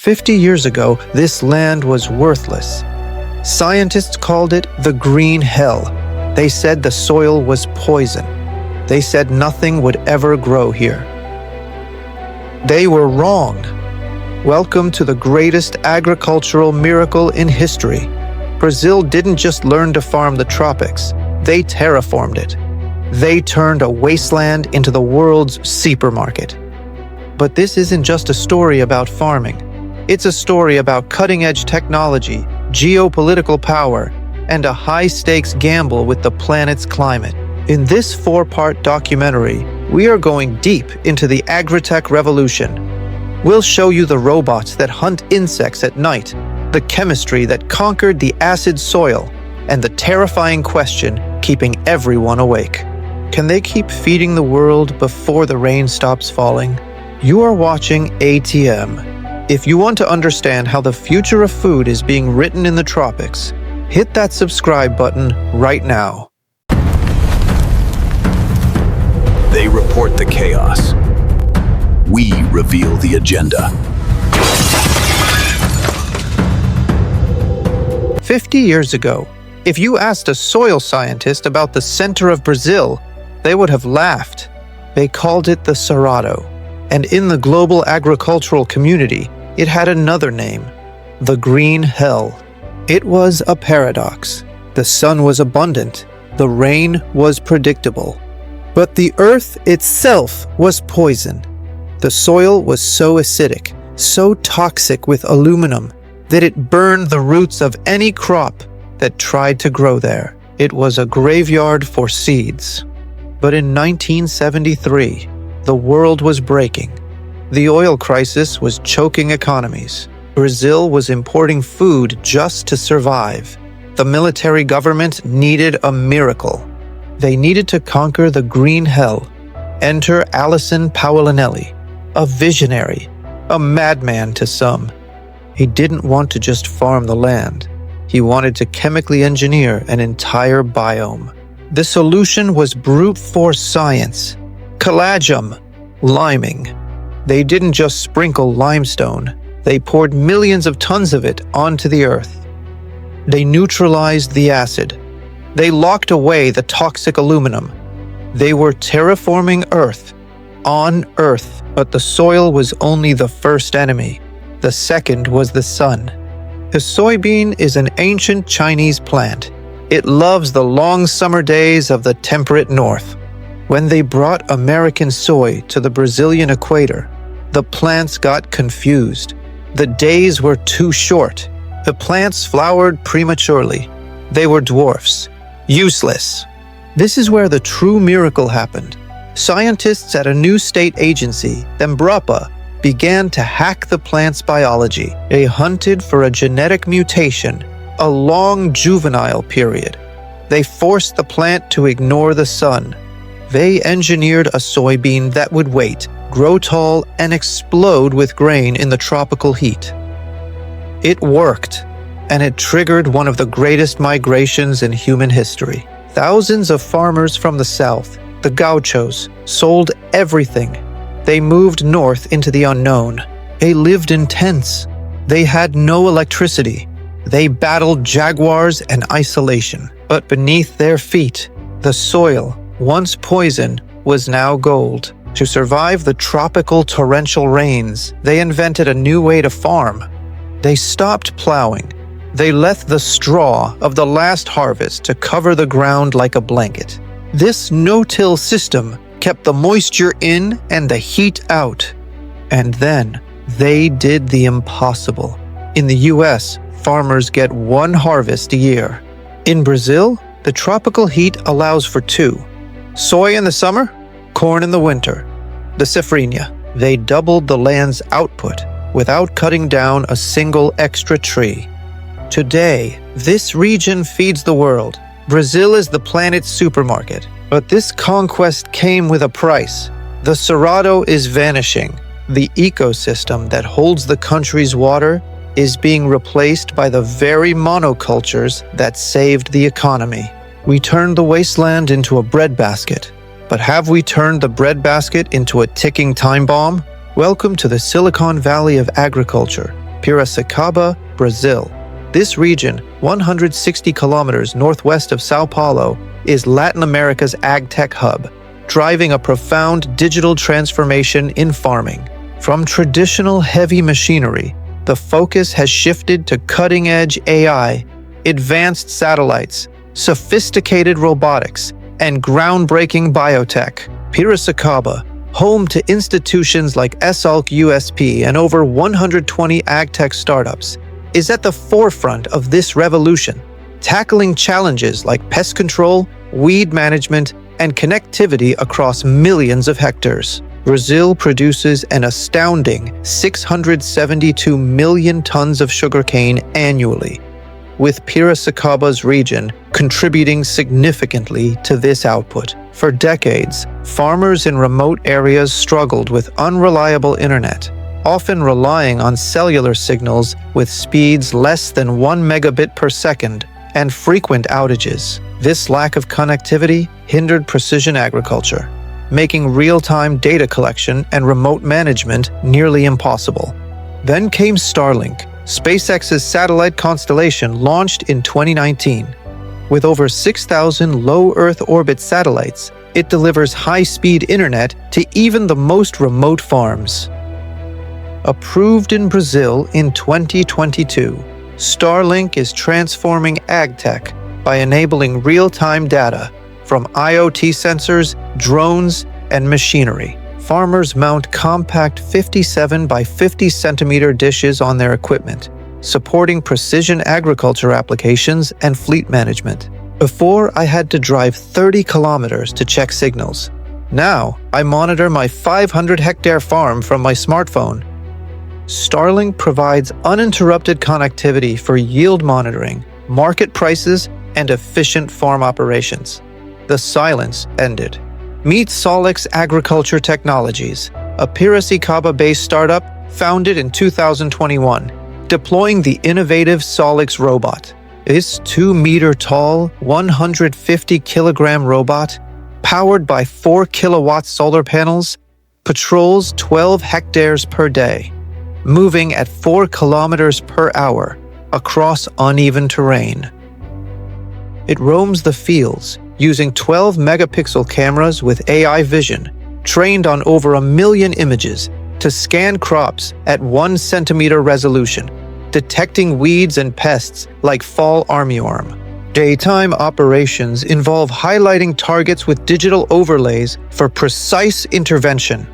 50 years ago, this land was worthless. Scientists called it the green hell. They said the soil was poison. They said nothing would ever grow here. They were wrong. Welcome to the greatest agricultural miracle in history. Brazil didn't just learn to farm the tropics, they terraformed it. They turned a wasteland into the world's supermarket. But this isn't just a story about farming. It's a story about cutting-edge technology, geopolitical power, and a high-stakes gamble with the planet's climate. In this 4-part documentary, we are going deep into the Agritech revolution. We'll show you the robots that hunt insects at night, the chemistry that conquered the acid soil, and the terrifying question keeping everyone awake. Can they keep feeding the world before the rain stops falling? You are watching ATM. If you want to understand how the future of food is being written in the tropics, hit that subscribe button right now. They report the chaos. We reveal the agenda. 50 years ago, if you asked a soil scientist about the center of Brazil, they would have laughed. They called it the Cerrado. And in the global agricultural community, it had another name, the green hell. It was a paradox. The sun was abundant, the rain was predictable. But the earth itself was poison. The soil was so acidic, so toxic with aluminum, that it burned the roots of any crop that tried to grow there. It was a graveyard for seeds. But in 1973, the world was breaking. The oil crisis was choking economies. Brazil was importing food just to survive. The military government needed a miracle. They needed to conquer the green hell. Enter Alisson Paulinelli, a visionary, a madman to some. He didn't want to just farm the land. He wanted to chemically engineer an entire biome. The solution was brute force science. Calagem, liming. They didn't just sprinkle limestone. They poured millions of tons of it onto the earth. They neutralized the acid. They locked away the toxic aluminum. They were terraforming Earth, on Earth, but the soil was only the first enemy. The second was the sun. The soybean is an ancient Chinese plant. It loves the long summer days of the temperate north. When they brought American soy to the Brazilian equator, the plants got confused. The days were too short. The plants flowered prematurely. They were dwarfs. Useless. This is where the true miracle happened. Scientists at a new state agency, Embrapa, began to hack the plant's biology. They hunted for a genetic mutation, a long juvenile period. They forced the plant to ignore the sun. They engineered a soybean that would wait, grow tall, and explode with grain in the tropical heat. It worked, and it triggered one of the greatest migrations in human history. Thousands of farmers from the south, the gauchos, sold everything. They moved north into the unknown. They lived in tents. They had no electricity. They battled jaguars and isolation. But beneath their feet, the soil, once poison, was now gold. To survive the tropical torrential rains, they invented a new way to farm. They stopped plowing. They left the straw of the last harvest to cover the ground like a blanket. This no-till system kept the moisture in and the heat out. And then they did the impossible. In the US, farmers get one harvest a year. In Brazil, the tropical heat allows for two. Soy in the summer, corn in the winter. The safrinha. They doubled the land's output without cutting down a single extra tree. Today, this region feeds the world. Brazil is the planet's supermarket. But this conquest came with a price. The Cerrado is vanishing. The ecosystem that holds the country's water is being replaced by the very monocultures that saved the economy. We turned the wasteland into a breadbasket. But have we turned the breadbasket into a ticking time bomb? Welcome to the Silicon Valley of agriculture. Piracicaba, Brazil. This region, 160 kilometers northwest of Sao Paulo, is Latin America's Agtech hub, driving a profound digital transformation in farming. From traditional heavy machinery, the focus has shifted to cutting-edge AI, advanced satellites, sophisticated robotics, and groundbreaking biotech. Piracicaba, home to institutions like SALC USP and over 120 Agtech startups, is at the forefront of this revolution, tackling challenges like pest control, weed management, and connectivity across millions of hectares. Brazil produces an astounding 672 million tons of sugarcane annually, with Piracicaba's region contributing significantly to this output. For decades, farmers in remote areas struggled with unreliable internet, often relying on cellular signals with speeds less than 1 megabit per second and frequent outages. This lack of connectivity hindered precision agriculture, making real-time data collection and remote management nearly impossible. Then came Starlink, SpaceX's satellite constellation launched in 2019. With over 6,000 low Earth orbit satellites, it delivers high-speed internet to even the most remote farms. Approved in Brazil in 2022, Starlink is transforming agtech by enabling real-time data from IoT sensors, drones, and machinery. Farmers mount compact 57 by 50 centimeter dishes on their equipment, supporting precision agriculture applications and fleet management. Before, I had to drive 30 kilometers to check signals. Now, I monitor my 500-hectare farm from my smartphone. Starlink provides uninterrupted connectivity for yield monitoring, market prices, and efficient farm operations. The silence ended. Meet Solix Agriculture Technologies, a Piracicaba-based startup founded in 2021, deploying the innovative Solix robot. This 2-meter-tall, 150-kilogram robot, powered by 4-kilowatt solar panels, patrols 12 hectares per day, moving at 4 kilometers per hour across uneven terrain. It roams the fields, using 12-megapixel cameras with AI vision, trained on over 1 million images, to scan crops at 1 centimeter resolution, detecting weeds and pests like fall armyworm. Daytime operations involve highlighting targets with digital overlays for precise intervention.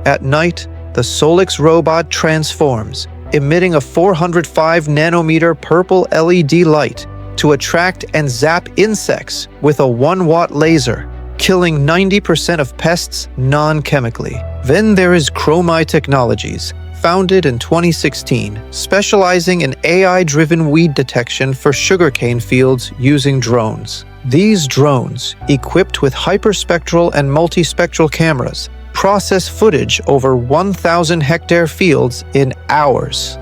At night, the Solix robot transforms, emitting a 405 nanometer purple LED light to attract and zap insects with a 1-watt laser, killing 90% of pests non-chemically. Then there is Chromai Technologies, founded in 2016, specializing in AI-driven weed detection for sugarcane fields using drones. These drones, equipped with hyperspectral and multispectral cameras, process footage over 1,000-hectare fields in hours.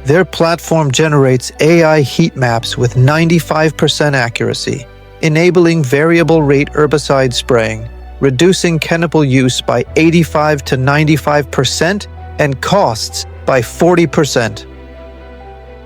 Their platform generates AI heat maps with 95% accuracy, enabling variable-rate herbicide spraying, reducing chemical use by 85 to 95% and costs by 40%.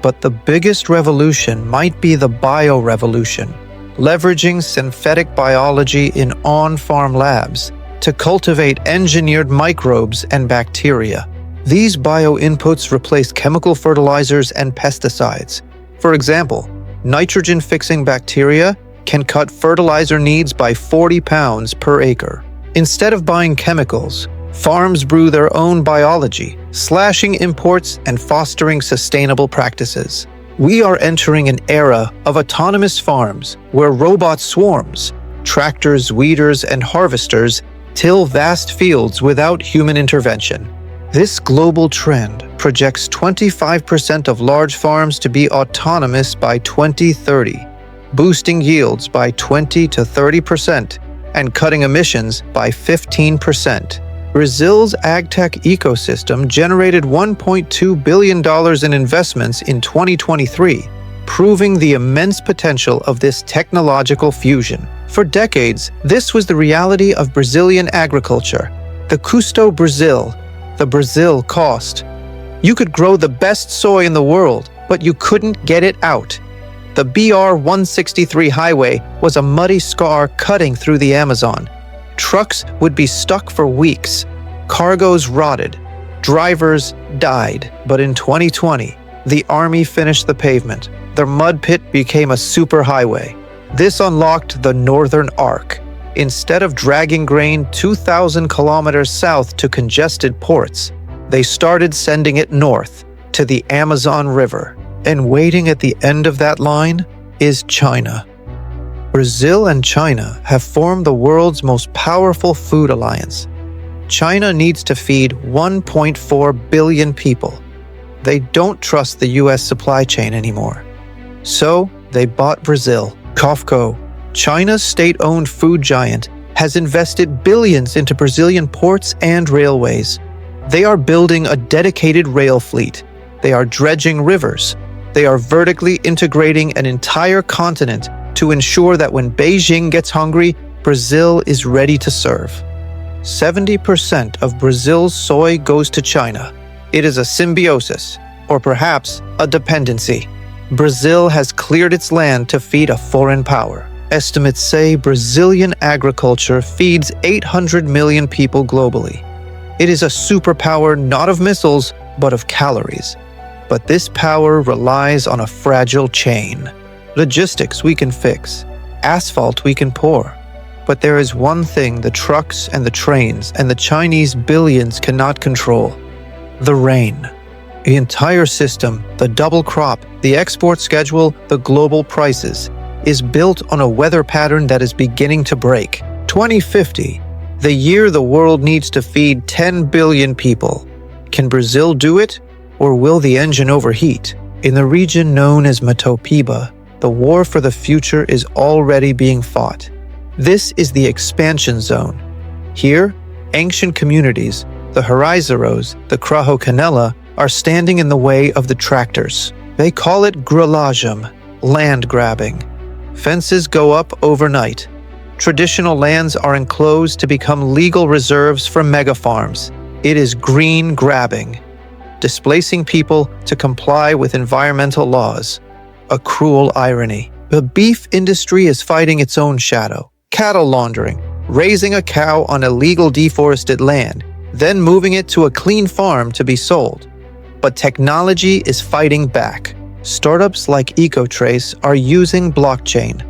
But the biggest revolution might be the bio-revolution, leveraging synthetic biology in on-farm labs to cultivate engineered microbes and bacteria. These bio-inputs replace chemical fertilizers and pesticides. For example, nitrogen-fixing bacteria can cut fertilizer needs by 40 pounds per acre. Instead of buying chemicals, farms brew their own biology, slashing imports and fostering sustainable practices. We are entering an era of autonomous farms where robot swarms, tractors, weeders, and harvesters till vast fields without human intervention. This global trend projects 25% of large farms to be autonomous by 2030, boosting yields by 20 to 30% and cutting emissions by 15%. Brazil's agtech ecosystem generated $1.2 billion in investments in 2023, proving the immense potential of this technological fusion. For decades, this was the reality of Brazilian agriculture, the custo Brazil, the Brazil cost. You could grow the best soy in the world, but you couldn't get it out. The BR-163 highway was a muddy scar cutting through the Amazon. Trucks would be stuck for weeks. Cargoes rotted. Drivers died. But in 2020, the Army finished the pavement. Their mud pit became a superhighway. This unlocked the Northern Arc. Instead of dragging grain 2,000 kilometers south to congested ports, they started sending it north to the Amazon River. And waiting at the end of that line is China. Brazil and China have formed the world's most powerful food alliance. China needs to feed 1.4 billion people. They don't trust the US supply chain anymore. So they bought Brazil. COFCO, China's state-owned food giant, has invested billions into Brazilian ports and railways. They are building a dedicated rail fleet. They are dredging rivers. They are vertically integrating an entire continent to ensure that when Beijing gets hungry, Brazil is ready to serve. 70% of Brazil's soy goes to China. It is a symbiosis, or perhaps a dependency. Brazil has cleared its land to feed a foreign power. Estimates say Brazilian agriculture feeds 800 million people globally. It is a superpower not of missiles, but of calories. But this power relies on a fragile chain. Logistics we can fix. Asphalt we can pour. But there is one thing the trucks and the trains and the Chinese billions cannot control: the rain. The entire system, the double crop, the export schedule, the global prices, is built on a weather pattern that is beginning to break. 2050, the year the world needs to feed 10 billion people. Can Brazil do it? Or will the engine overheat? In the region known as Matopiba, the war for the future is already being fought. This is the expansion zone. Here, ancient communities, the Horizeiros, the Crajo Canela, are standing in the way of the tractors. They call it grilagem, land grabbing. Fences go up overnight. Traditional lands are enclosed to become legal reserves for megafarms. It is green grabbing, displacing people to comply with environmental laws. A cruel irony. The beef industry is fighting its own shadow. Cattle laundering, raising a cow on illegal deforested land, then moving it to a clean farm to be sold. But technology is fighting back. Startups like EcoTrace are using blockchain.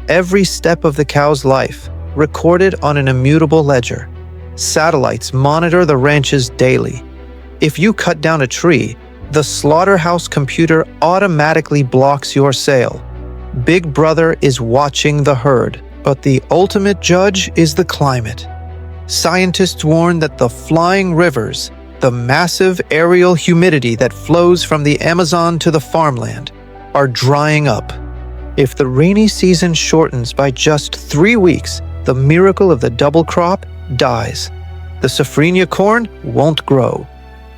Every step of the cow's life, recorded on an immutable ledger. Satellites monitor the ranches daily. If you cut down a tree, the slaughterhouse computer automatically blocks your sale. Big Brother is watching the herd, but the ultimate judge is the climate. Scientists warn that the flying rivers, the massive aerial humidity that flows from the Amazon to the farmland, are drying up. If the rainy season shortens by just 3 weeks, the miracle of the double crop dies. The safrinha corn won't grow.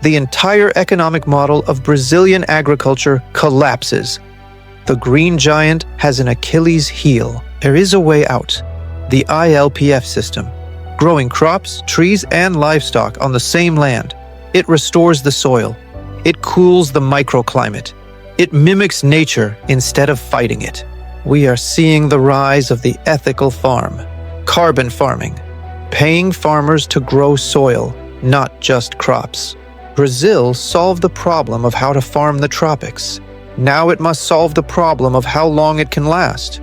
The entire economic model of Brazilian agriculture collapses. The green giant has an Achilles heel. There is a way out. The ILPF system. Growing crops, trees, and livestock on the same land. It restores the soil. It cools the microclimate. It mimics nature instead of fighting it. We are seeing the rise of the ethical farm. Carbon farming. Paying farmers to grow soil, not just crops. Brazil solved the problem of how to farm the tropics. Now it must solve the problem of how long it can last.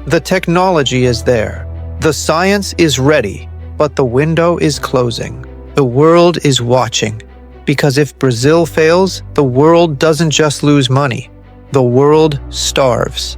The technology is there. The science is ready, but the window is closing. The world is watching. Because if Brazil fails, the world doesn't just lose money. The world starves.